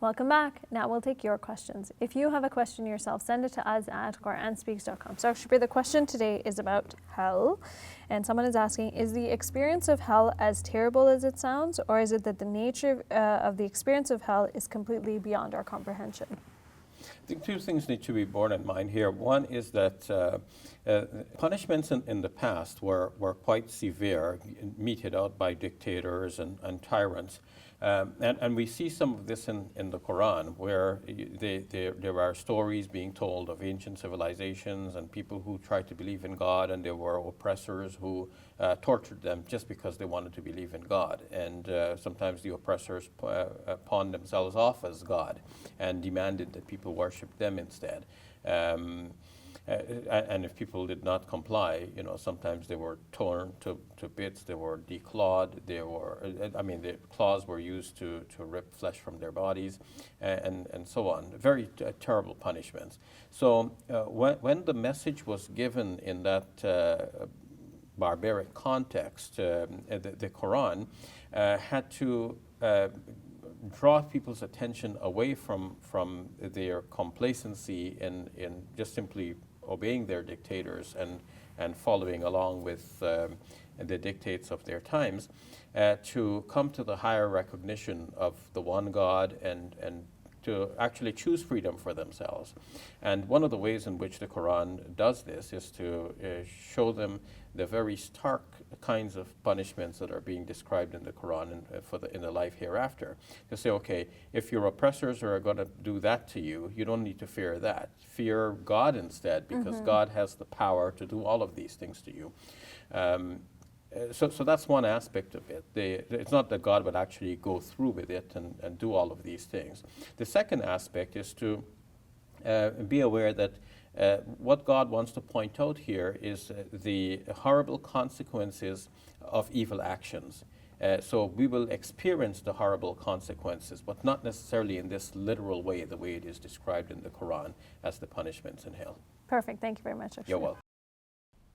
Welcome back. Now we'll take your questions. If you have a question yourself, send it to us at QuranSpeaks.com. So Shabir, the question today is about hell. And someone is asking, is the experience of hell as terrible as it sounds, or is it that the nature of the experience of hell is completely beyond our comprehension? I think two things need to be borne in mind here. One is that punishments in the past were quite severe, meted out by dictators and tyrants. And we see some of this in the Quran, where there are stories being told of ancient civilizations and people who tried to believe in God, and there were oppressors who tortured them just because they wanted to believe in God. And sometimes the oppressors pawned themselves off as God and demanded that people worship them instead. And if people did not comply, sometimes they were torn to bits, they were declawed, the claws were used to rip flesh from their bodies, and so on. Very terrible punishments. So when the message was given in that barbaric context, the Quran had to draw people's attention away from their complacency in just simply obeying their dictators and following along with the dictates of their times, to come to the higher recognition of the one God and to actually choose freedom for themselves. And one of the ways in which the Quran does this is to show them the very stark kinds of punishments that are being described in the Quran in the life hereafter. To say, okay, if your oppressors are going to do that to you, you don't need to fear that. Fear God instead, because God has the power to do all of these things to you. So that's one aspect of it. It's not that God would actually go through with it and do all of these things. The second aspect is to be aware that what God wants to point out here is the horrible consequences of evil actions. So we will experience the horrible consequences, but not necessarily in this literal way, the way it is described in the Quran as the punishments in hell. Perfect. Thank you very much. You're welcome.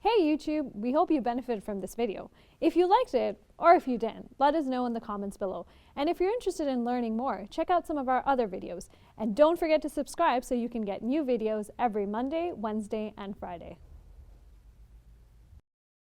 Hey YouTube, we hope you benefited from this video. If you liked it, or if you didn't, let us know in the comments below. And if you're interested in learning more, check out some of our other videos. And don't forget to subscribe so you can get new videos every Monday, Wednesday, and Friday.